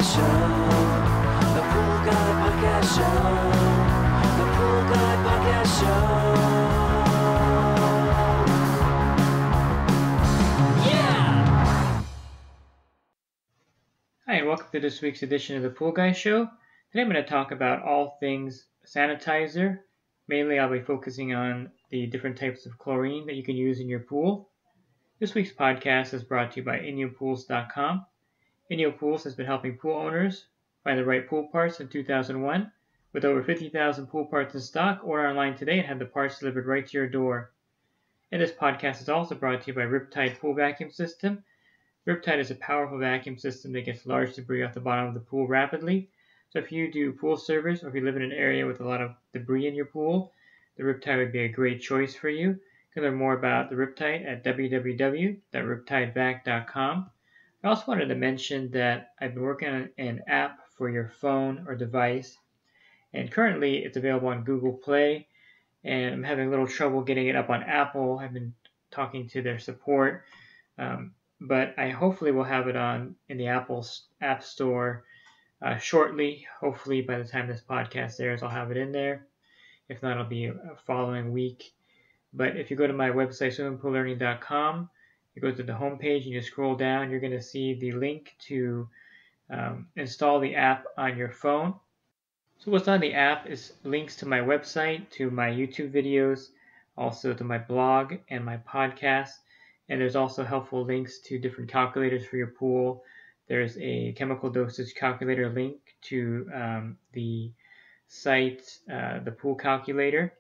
Podcast Show. The Pool Guy Podcast Show. The Pool Guy Podcast Show. Yeah! Hi, and welcome to this week's edition of the Pool Guy Show. Today I'm going to talk about all things sanitizer. Mainly I'll be focusing on the different types of chlorine that you can use in your pool. This week's podcast is brought to you by InyoPools.com. InyoPools has been helping pool owners find the right pool parts since 2001. With over 50,000 pool parts in stock, order online today and have the parts delivered right to your door. And this podcast is also brought to you by Riptide Pool Vacuum System. Riptide is a powerful vacuum system that gets large debris off the bottom of the pool rapidly. So if you do pool service or if you live in an area with a lot of debris in your pool, the Riptide would be a great choice for you. You can learn more about the Riptide at www.riptidevac.com. I also wanted to mention that I've been working on an app for your phone or device, and currently it's available on Google Play, and I'm having a little trouble getting it up on Apple. I've been talking to their support, but I hopefully will have it in the Apple App Store shortly. Hopefully by the time this podcast airs, I'll have it in there. If not, it'll be a following week. But if you go to my website, swimmingpoollearning.com, you go to the home page and you scroll down, you're going to see the link to install the app on your phone. So what's on the app is links to my website, to my YouTube videos, also to my blog and my podcast. And there's also helpful links to different calculators for your pool. There's a chemical dosage calculator link to the site, the pool calculator.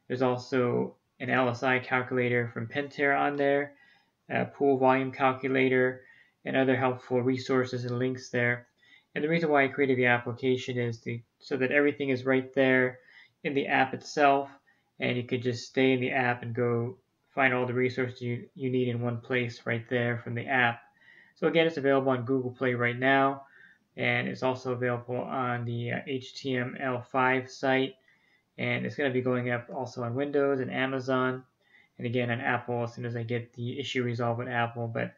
There's also an LSI calculator from Pentair on there, a pool volume calculator, and other helpful resources and links there. And the reason why I created the application is so that everything is right there in the app itself, and you could just stay in the app and go find all the resources you need in one place right there from the app. So again, it's available on Google Play right now, and it's also available on the HTML5 site, and it's going to be going up also on Windows and Amazon, and again on Apple as soon as I get the issue resolved with Apple. But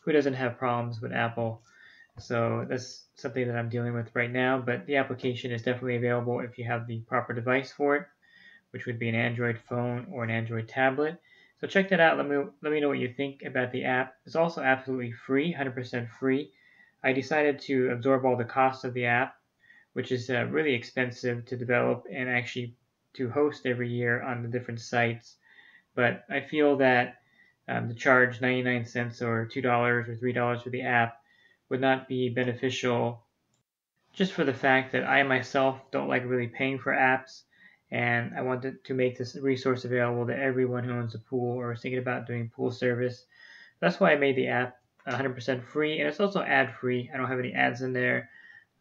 who doesn't have problems with Apple? So that's something that I'm dealing with right now, but the application is definitely available if you have the proper device for it, which would be an Android phone or an Android tablet. So check that out. Let me know what you think about the app. It's also absolutely free, 100% free. I decided to absorb all the costs of the app, which is really expensive to develop and actually to host every year on the different sites. But I feel that to charge 99 cents or $2 or $3 for the app would not be beneficial, just for the fact that I myself don't like really paying for apps, and I wanted to make this resource available to everyone who owns a pool or is thinking about doing pool service. That's why I made the app 100% free, and it's also ad-free. I don't have any ads in there.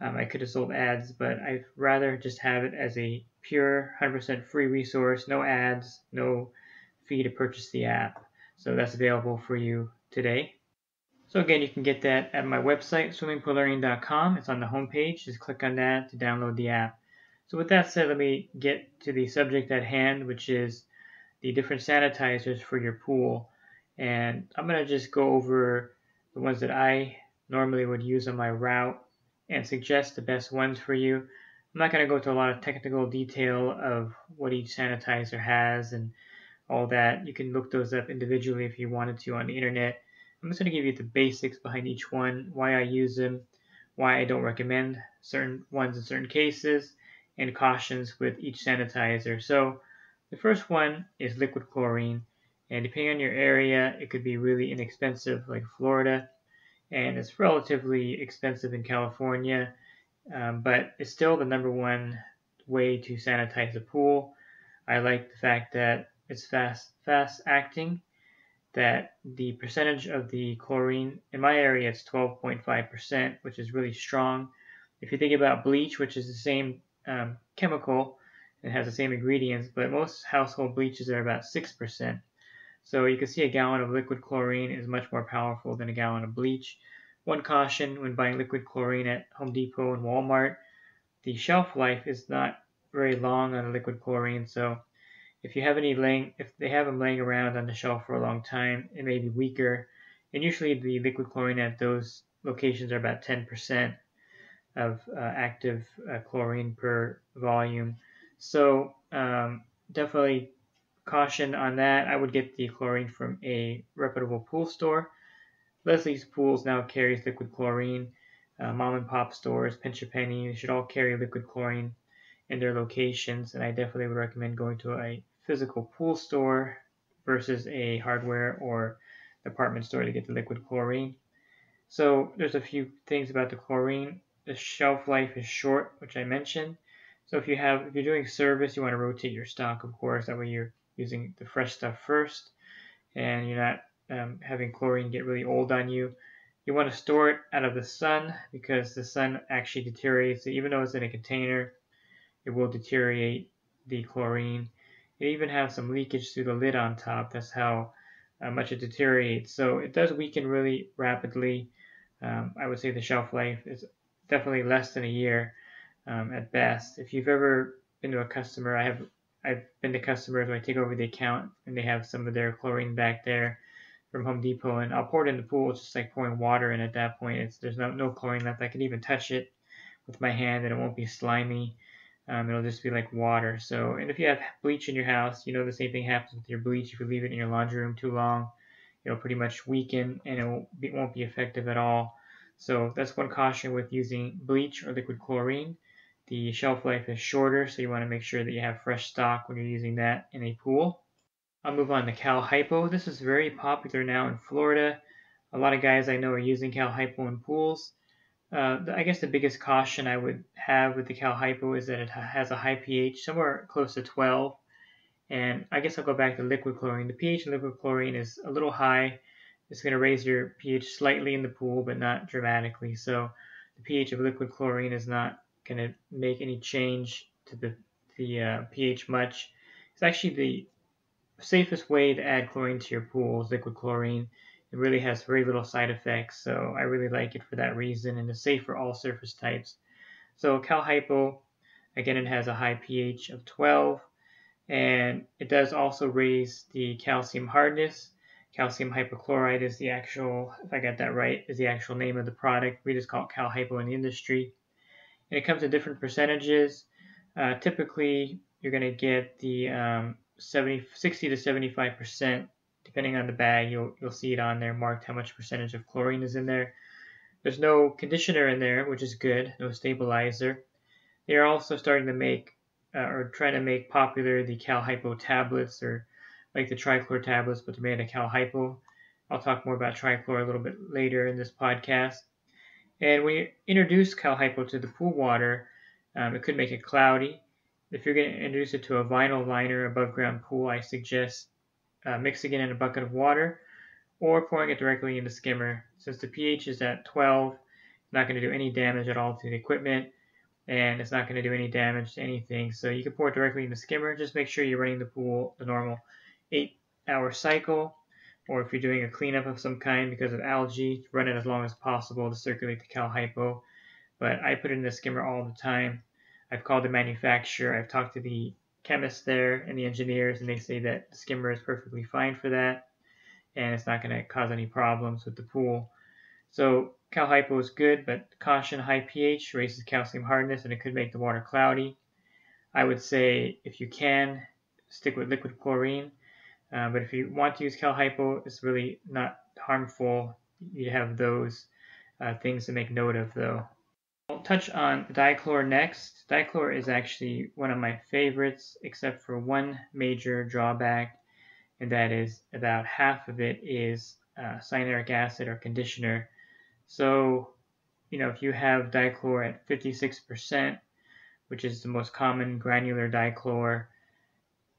I could have sold ads, but I'd rather just have it as a pure 100% free resource, no ads, no fee to purchase the app. So that's available for you today. So again, you can get that at my website, swimmingpoollearning.com. It's on the homepage. Just click on that to download the app. So with that said, let me get to the subject at hand, which is the different sanitizers for your pool. And I'm going to just go over the ones that I normally would use on my route and suggest the best ones for you. I'm not going to go into a lot of technical detail of what each sanitizer has and all that. You can look those up individually if you wanted to on the internet. I'm just going to give you the basics behind each one, why I use them, why I don't recommend certain ones in certain cases, and cautions with each sanitizer. So the first one is liquid chlorine, and depending on your area, it could be really inexpensive, like Florida, and it's relatively expensive in California, but it's still the number one way to sanitize a pool. I like the fact that it's fast acting, that the percentage of the chlorine, in my area it's 12.5%, which is really strong. If you think about bleach, which is the same chemical, it has the same ingredients, but most household bleaches are about 6%. So you can see a gallon of liquid chlorine is much more powerful than a gallon of bleach. One caution when buying liquid chlorine at Home Depot and Walmart, the shelf life is not very long on the liquid chlorine, so if they have them laying around on the shelf for a long time, it may be weaker. And usually the liquid chlorine at those locations are about 10%. of active chlorine per volume. So definitely caution on that. I would get the chlorine from a reputable pool store. Leslie's Pools now carries liquid chlorine. Mom and pop stores, Pinch a Penny, they should all carry liquid chlorine in their locations, and I definitely would recommend going to a physical pool store versus a hardware or department store to get the liquid chlorine. So there's a few things about the chlorine. The shelf life is short, which I mentioned. So if you're doing service, you want to rotate your stock, of course. That way you're using the fresh stuff first, and you're not having chlorine get really old on you. You want to store it out of the sun because the sun actually deteriorates it. Even though it's in a container, it will deteriorate the chlorine. It even has some leakage through the lid on top. That's how much it deteriorates. So it does weaken really rapidly. I would say the shelf life is definitely less than a year at best. If you've ever been to a customer, I've been to customers when I take over the account and they have some of their chlorine back there from Home Depot, and I'll pour it in the pool. It's just like pouring water in at that point. There's no chlorine left. I can even touch it with my hand and it won't be slimy. It'll just be like water. So, and if you have bleach in your house, you know the same thing happens with your bleach. If you leave it in your laundry room too long, it'll pretty much weaken and it won't be effective at all. So that's one caution with using bleach or liquid chlorine. The shelf life is shorter, so you want to make sure that you have fresh stock when you're using that in a pool. I'll move on to Cal Hypo. This is very popular now in Florida. A lot of guys I know are using Cal Hypo in pools. I guess the biggest caution I would have with the Cal Hypo is that it has a high pH, somewhere close to 12. And I guess I'll go back to liquid chlorine. The pH in liquid chlorine is a little high. It's going to raise your pH slightly in the pool, but not dramatically. So the pH of liquid chlorine is not going to make any change to the pH much. It's actually the safest way to add chlorine to your pool is liquid chlorine. It really has very little side effects, so I really like it for that reason, and it's safe for all surface types. So Cal Hypo, again, it has a high pH of 12, and it does also raise the calcium hardness. Calcium hypochlorite is the actual, if I got that right, is the actual name of the product. We just call it Cal Hypo in the industry. And it comes in different percentages. Typically, you're going to get the 60 to 75%, depending on the bag. You'll see it on there marked how much percentage of chlorine is in there. There's no conditioner in there, which is good, no stabilizer. They are also starting to make or trying to make popular the Cal Hypo tablets, or like the trichlor tablets, but they're made of Cal Hypo. I'll talk more about trichlor a little bit later in this podcast. And when you introduce Cal Hypo to the pool water, it could make it cloudy. If you're going to introduce it to a vinyl liner above ground pool, I suggest mixing it in a bucket of water or pouring it directly in the skimmer. Since the pH is at 12, it's not going to do any damage at all to the equipment, and it's not going to do any damage to anything. So you can pour it directly in the skimmer. Just make sure you're running the pool the normal 8-hour cycle, or if you're doing a cleanup of some kind because of algae, run it as long as possible to circulate the Cal Hypo. But I put it in the skimmer all the time. I've called the manufacturer, I've talked to the chemists there and the engineers, and they say that the skimmer is perfectly fine for that, and it's not going to cause any problems with the pool. So Cal Hypo is good, but caution, high pH raises calcium hardness, and it could make the water cloudy. I would say if you can, stick with liquid chlorine. But if you want to use Cal Hypo, it's really not harmful. You have those things to make note of, though. I'll touch on dichlor next. Dichlor is actually one of my favorites, except for one major drawback, and that is about half of it is cyanuric acid or conditioner. So, if you have dichlor at 56%, which is the most common granular dichlor,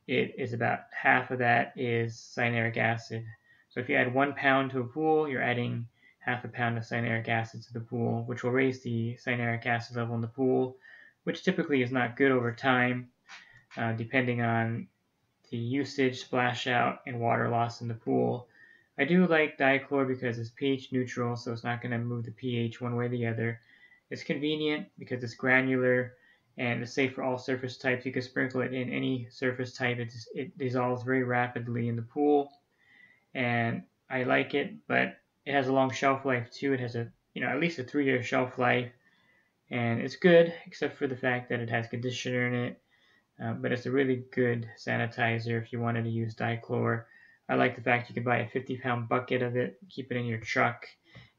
it is about half of that is cyanuric acid. So if you add 1 pound to a pool, you're adding half a pound of cyanuric acid to the pool, which will raise the cyanuric acid level in the pool, which typically is not good over time, depending on the usage, splash out, and water loss in the pool. I do like dichlor because it's pH neutral, so it's not going to move the pH one way or the other. It's convenient because it's granular, and it's safe for all surface types. You can sprinkle it in any surface type. It dissolves very rapidly in the pool, and I like it, but it has a long shelf life too. It has at least a 3-year shelf life, and it's good except for the fact that it has conditioner in it. But it's a really good sanitizer if you wanted to use dichlor. I like the fact you can buy a 50-pound bucket of it, keep it in your truck,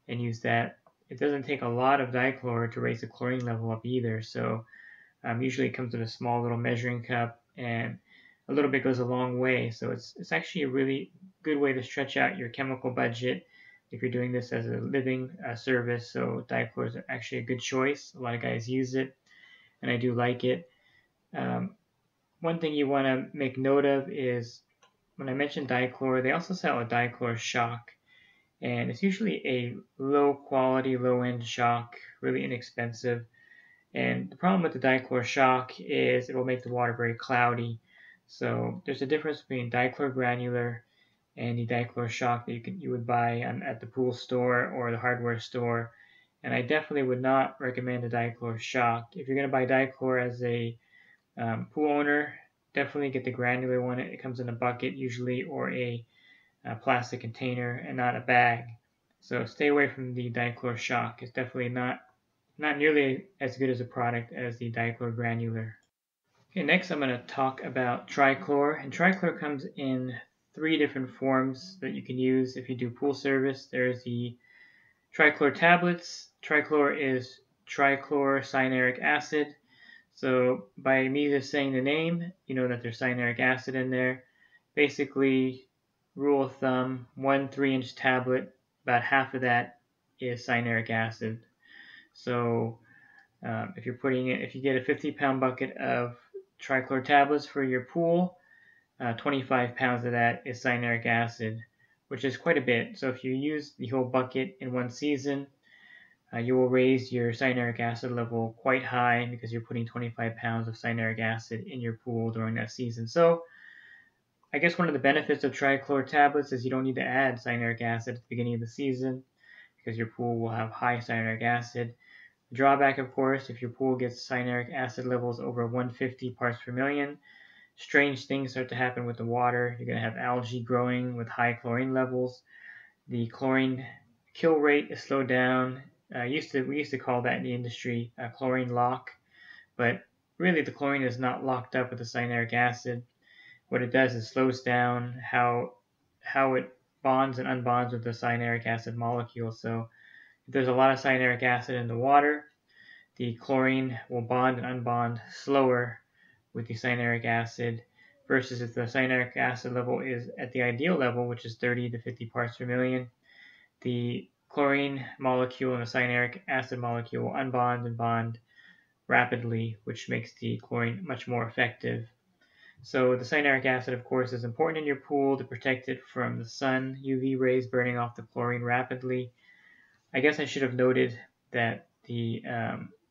and use that. It doesn't take a lot of dichlor to raise the chlorine level up either, so usually it comes in a small little measuring cup, and a little bit goes a long way. So it's actually a really good way to stretch out your chemical budget if you're doing this as a living service. So dichlor is actually a good choice. A lot of guys use it, and I do like it. Um, One thing you want to make note of is when I mentioned dichlor, they also sell a dichlor shock, and it's usually a low quality, low end shock, really inexpensive. And the problem with the dichlor shock is it will make the water very cloudy. So there's a difference between dichlor granular and the dichlor shock that you would buy at the pool store or the hardware store. And I definitely would not recommend a dichlor shock. If you're going to buy dichlor as a pool owner, definitely get the granular one. It comes in a bucket usually, or a plastic container, and not a bag. So stay away from the dichlor shock. It's definitely not nearly as good as a product as the dichlor granular. Okay, next I'm going to talk about trichlor. And trichlor comes in 3 different forms that you can use if you do pool service. There's the trichlor tablets. Trichlor is trichlorocyanuric acid. So by me just saying the name, you know that there's cyanuric acid in there. Basically, rule of thumb, 1 3-inch tablet, about half of that is cyanuric acid. So if you get a 50-pound bucket of trichlor tablets for your pool, 25 pounds of that is cyanuric acid, which is quite a bit. So if you use the whole bucket in one season, you will raise your cyanuric acid level quite high because you're putting 25 pounds of cyanuric acid in your pool during that season. So I guess one of the benefits of trichlor tablets is you don't need to add cyanuric acid at the beginning of the season because your pool will have high cyanuric acid. The drawback, of course, if your pool gets cyanuric acid levels over 150 parts per million, strange things start to happen with the water. You're going to have algae growing with high chlorine levels. The chlorine kill rate is slowed down. We used to call that in the industry chlorine lock, but really the chlorine is not locked up with the cyanuric acid. What it does is slows down how it bonds and unbonds with the cyanuric acid molecule. So if there's a lot of cyanuric acid in the water, the chlorine will bond and unbond slower with the cyanuric acid versus if the cyanuric acid level is at the ideal level, which is 30 to 50 parts per million, the chlorine molecule and the cyanuric acid molecule will unbond and bond rapidly, which makes the chlorine much more effective. So the cyanuric acid, of course, is important in your pool to protect it from the sun UV rays burning off the chlorine rapidly. I guess I should have noted that the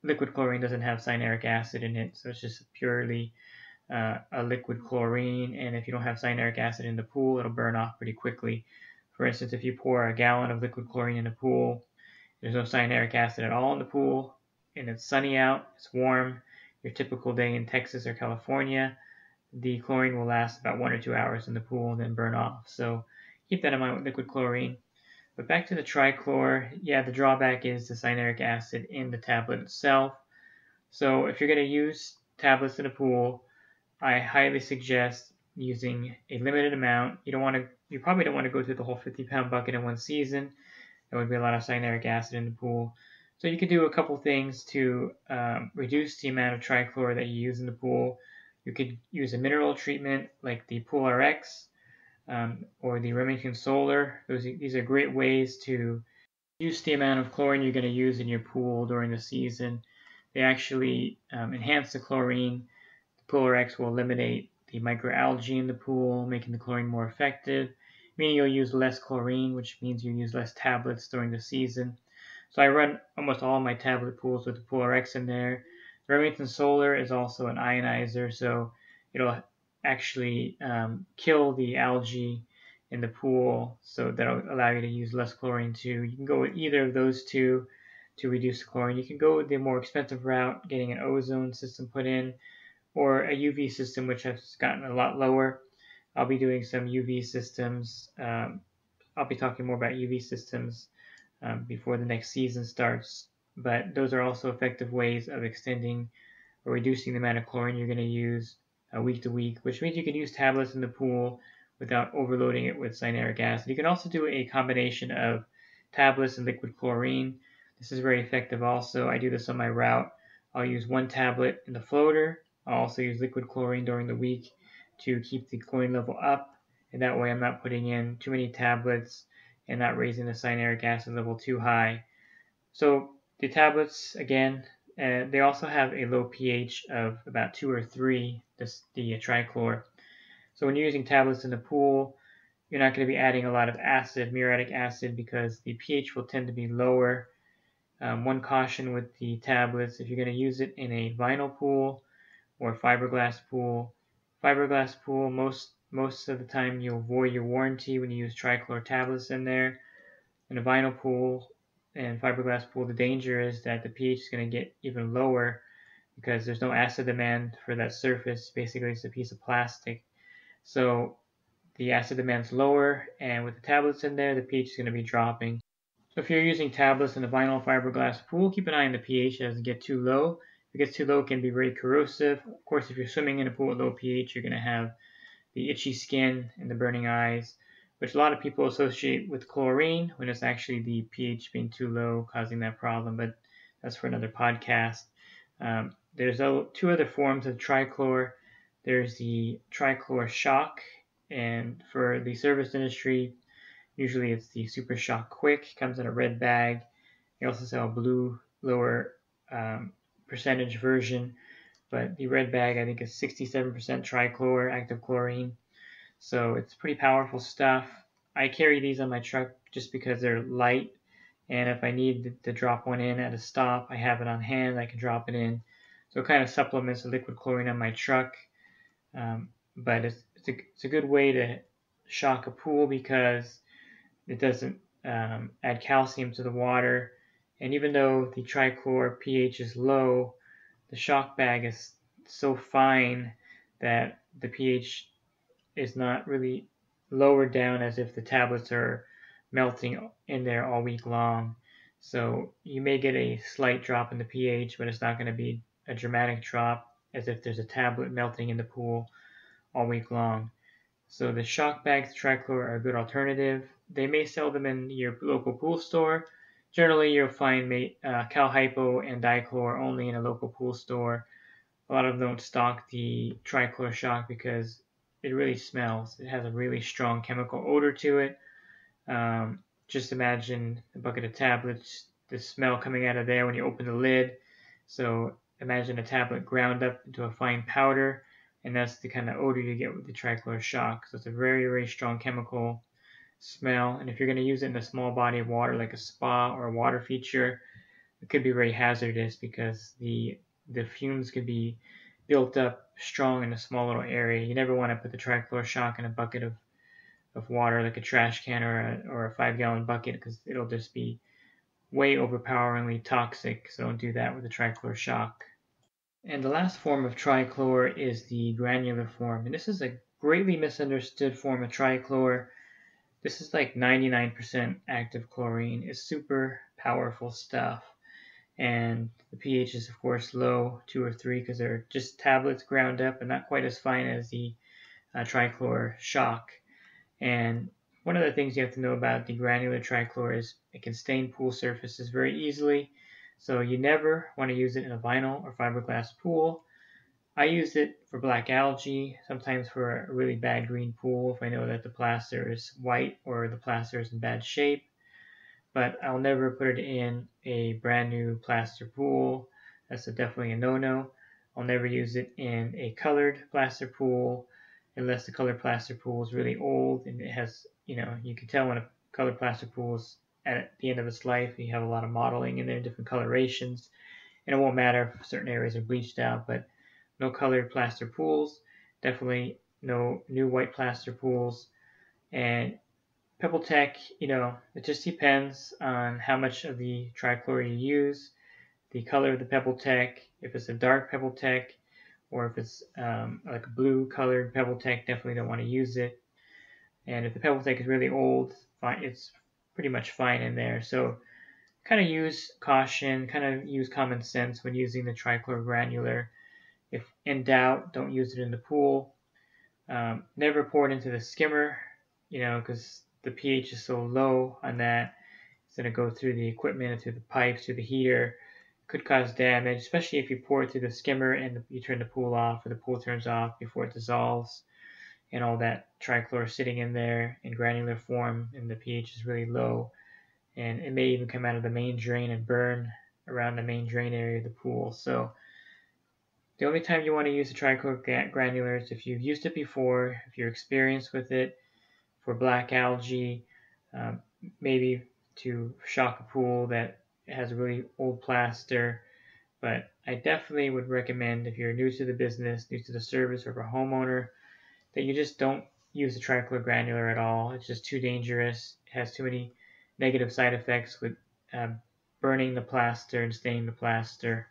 liquid chlorine doesn't have cyanuric acid in it, so it's just purely a liquid chlorine, and if you don't have cyanuric acid in the pool, it'll burn off pretty quickly. For instance, if you pour a gallon of liquid chlorine in a pool, there's no cyanuric acid at all in the pool, and it's sunny out, it's warm, your typical day in Texas or California, the chlorine will last about 1 or 2 hours in the pool and then burn off. So keep that in mind with liquid chlorine. But back to the trichlor, yeah, the drawback is the cyanuric acid in the tablet itself. So if you're going to use tablets in a pool, I highly suggest using a limited amount. You probably don't want to go through the whole 50-pound bucket in one season. There would be a lot of cyanuric acid in the pool. So you could do a couple things to reduce the amount of trichlor that you use in the pool. You could use a mineral treatment like the Pool RX or the Remington Solar. These are great ways to reduce the amount of chlorine you're going to use in your pool during the season. They actually enhance the chlorine. The Pool RX will eliminate the microalgae in the pool, making the chlorine more effective, meaning you'll use less chlorine, which means you use less tablets during the season. So I run almost all my tablet pools with the Pool RX in there. The Remington Solar is also an ionizer, so it'll actually kill the algae in the pool, so that'll allow you to use less chlorine too. You can go with either of those two to reduce the chlorine. You can go with the more expensive route, getting an ozone system put in, or a UV system, which has gotten a lot lower. I'll be doing some UV systems. I'll be talking more about UV systems before the next season starts. but those are also effective ways of extending or reducing the amount of chlorine you're going to use week to week, which means you can use tablets in the pool without overloading it with cyanuric acid. You can also do a combination of tablets and liquid chlorine. This is very effective also. I do this on my route. I'll use one tablet in the floater. I'll also use liquid chlorine during the week to keep the chlorine level up, and that way I'm not putting in too many tablets and not raising the cyanuric acid level too high. So the tablets, again, they also have a low pH of about 2 or 3, the trichlor. So when you're using tablets in the pool, you're not going to be adding a lot of acid, muriatic acid, because the pH will tend to be lower. One caution with the tablets, if you're going to use it in a vinyl pool or fiberglass pool, most of the time you'll void your warranty when you use trichlor tablets in there. In a vinyl pool and fiberglass pool, the danger is that the pH is going to get even lower because there's no acid demand for that surface. Basically, it's a piece of plastic. So the acid demand's lower, and with the tablets in there, the pH is going to be dropping. So if you're using tablets in a vinyl fiberglass pool, keep an eye on the pH. It doesn't get too low. If it gets too low, it can be very corrosive. Of course, if you're swimming in a pool with low pH, you're going to have the itchy skin and the burning eyes, which a lot of people associate with chlorine when it's actually the pH being too low causing that problem, but that's for another podcast. There's two other forms of trichlor. There's the Trichlor Shock, and for the service industry, usually it's the Super Shock Quick. It comes in a red bag. They also sell a blue lower percentage version, but the red bag I think is 67% trichlor, active chlorine. So it's pretty powerful stuff. I carry these on my truck just because they're light, and if I need to drop one in at a stop, I have it on hand. I can drop it in. So it kind of supplements the liquid chlorine on my truck. But it's a good way to shock a pool because it doesn't add calcium to the water. And even though the trichlor pH is low, the shock bag is so fine that the pH is not really lowered down as if the tablets are melting in there all week long. So you may get a slight drop in the pH, but it's not going to be a dramatic drop as if there's a tablet melting in the pool all week long. So the shock bags trichlor are a good alternative. They may sell them in your local pool store. Generally, you'll find Cal Hypo and dichlor only in a local pool store. A lot of them don't stock the trichlor shock because it really smells. It has a really strong chemical odor to it. Just imagine a bucket of tablets, the smell coming out of there when you open the lid. So imagine a tablet ground up into a fine powder, and that's the kind of odor you get with the trichlor shock. So it's a very, very strong chemical smell. And if you're going to use it in a small body of water like a spa or a water feature, it could be very hazardous because the fumes could be built up strong in a small little area. You never want to put the trichlor shock in a bucket of water like a trash can or a 5-gallon bucket because it'll just be way overpoweringly toxic. So don't do that with the trichlor shock. And the last form of trichlor is the granular form. And this is a greatly misunderstood form of trichlor. This is like 99% active chlorine. It's super powerful stuff. And the pH is, of course, low, 2 or 3, because they're just tablets ground up and not quite as fine as the trichlor shock. And one of the things you have to know about the granular trichlor is it can stain pool surfaces very easily. So you never want to use it in a vinyl or fiberglass pool. I use it for black algae, sometimes for a really bad green pool if I know that the plaster is white or the plaster is in bad shape. But I'll never put it in a brand new plaster pool. That's definitely a no-no. I'll never use it in a colored plaster pool unless the colored plaster pool is really old and it has, you can tell when a colored plaster pool is at the end of its life. You have a lot of modeling in there, different colorations, and it won't matter if certain areas are bleached out, but no colored plaster pools, definitely no new white plaster pools. And Pebble Tech, it just depends on how much of the trichlor you use, the color of the Pebble Tech. If it's a dark Pebble Tech or if it's like a blue colored Pebble Tech, definitely don't want to use it. And if the Pebble Tech is really old, it's pretty much fine in there. So kind of use caution, kind of use common sense when using the trichlor granular. If in doubt, don't use it in the pool. Never pour it into the skimmer, because the pH is so low on that. It's going to go through the equipment, through the pipes, through the heater. Could cause damage, especially if you pour it through the skimmer and you turn the pool off, or the pool turns off before it dissolves, and all that trichlor sitting in there in granular form, and the pH is really low, and it may even come out of the main drain and burn around the main drain area of the pool. So the only time you want to use the trichlor granular is if you've used it before, if you're experienced with it for black algae, maybe to shock a pool that has a really old plaster. But I definitely would recommend, if you're new to the business, new to the service, or a homeowner, that you just don't use the trichlor granular at all. It's just too dangerous. It has too many negative side effects with burning the plaster and staining the plaster.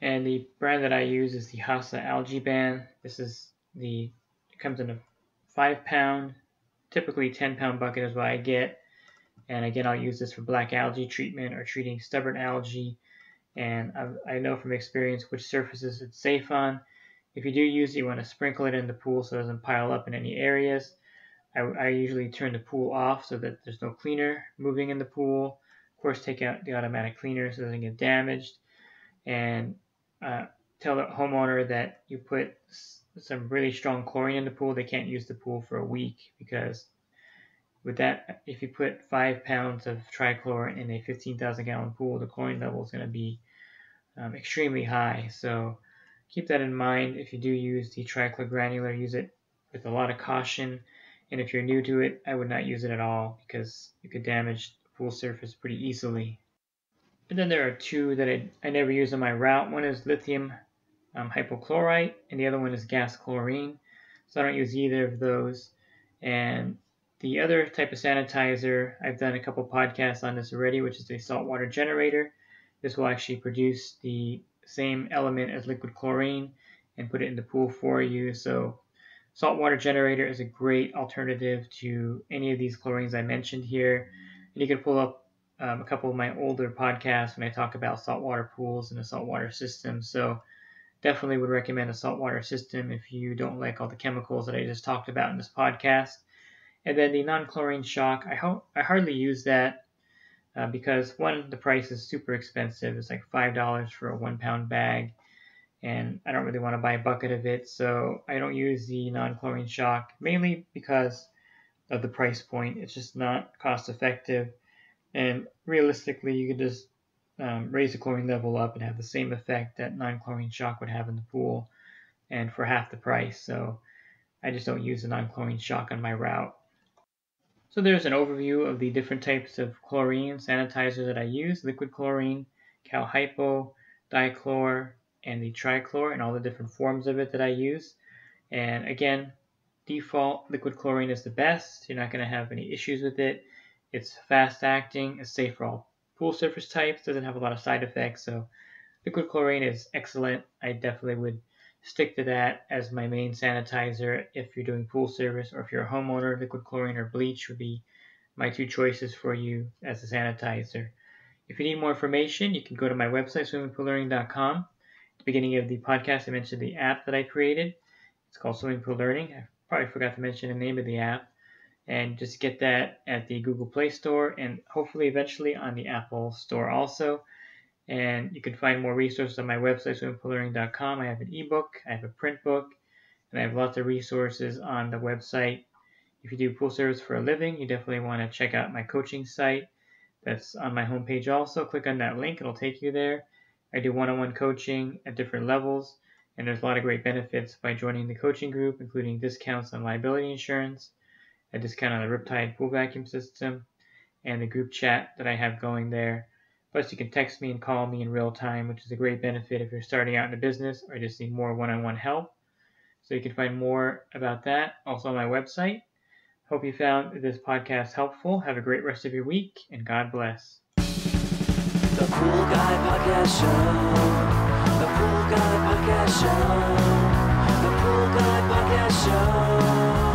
And the brand that I use is the Hasa Algae Ban. It comes in a 5-pound, typically 10-pound bucket is what I get. And again, I'll use this for black algae treatment or treating stubborn algae. And I know from experience which surfaces it's safe on. If you do use it, you want to sprinkle it in the pool so it doesn't pile up in any areas. I usually turn the pool off so that there's no cleaner moving in the pool. Of course, take out the automatic cleaner so it doesn't get damaged. And tell the homeowner that you put some really strong chlorine in the pool. They can't use the pool for a week, because with that, if you put 5 pounds of trichlor in a 15,000 gallon pool, the chlorine level is going to be extremely high. So keep that in mind. If you do use the trichlor granular, use it with a lot of caution. And if you're new to it, I would not use it at all, because you could damage the pool surface pretty easily. And then there are two that I never use on my route. One is lithium hypochlorite, and the other one is gas chlorine. So I don't use either of those. And the other type of sanitizer, I've done a couple podcasts on this already, which is the Saltwater Generator. This will actually produce the same element as liquid chlorine and put it in the pool for you. So Saltwater Generator is a great alternative to any of these chlorines I mentioned here. And you can pull up a couple of my older podcasts when I talk about saltwater pools and the saltwater system. So definitely would recommend a saltwater system if you don't like all the chemicals that I just talked about in this podcast. And then the non-chlorine shock, I hardly use that because, one, the price is super expensive. It's like $5 for a 1-pound bag, and I don't really want to buy a bucket of it. So I don't use the non-chlorine shock, mainly because of the price point. It's just not cost effective. And realistically, you could just raise the chlorine level up and have the same effect that non-chlorine shock would have in the pool, and for half the price. So I just don't use the non-chlorine shock on my route. So there's an overview of the different types of chlorine sanitizers that I use: liquid chlorine, cal hypo, dichlor, and the trichlor, and all the different forms of it that I use. And again, default liquid chlorine is the best. You're not going to have any issues with it. It's fast acting, it's safe for all pool surface types, doesn't have a lot of side effects. So liquid chlorine is excellent. I definitely would stick to that as my main sanitizer if you're doing pool service, or if you're a homeowner. Liquid chlorine or bleach would be my two choices for you as a sanitizer. If you need more information, you can go to my website, swimmingpoollearning.com. At the beginning of the podcast, I mentioned the app that I created. It's called Swimming Pool Learning. I probably forgot to mention the name of the app. And just get that at the Google Play Store, and hopefully eventually on the Apple Store also. And you can find more resources on my website, swimmingpoollearning.com. I have an ebook, I have a print book, and I have lots of resources on the website. If you do pool service for a living, you definitely want to check out my coaching site. That's on my homepage also. Click on that link, it'll take you there. I do one-on-one coaching at different levels, and there's a lot of great benefits by joining the coaching group, including discounts on liability insurance, a discount on the Riptide pool vacuum system, and the group chat that I have going there. Plus, you can text me and call me in real time, which is a great benefit if you're starting out in the business or just need more one-on-one help. So you can find more about that also on my website. Hope you found this podcast helpful. Have a great rest of your week, and God bless. The Pool Guy Podcast Show. The Pool Guy Podcast Show. The Pool Guy Podcast Show.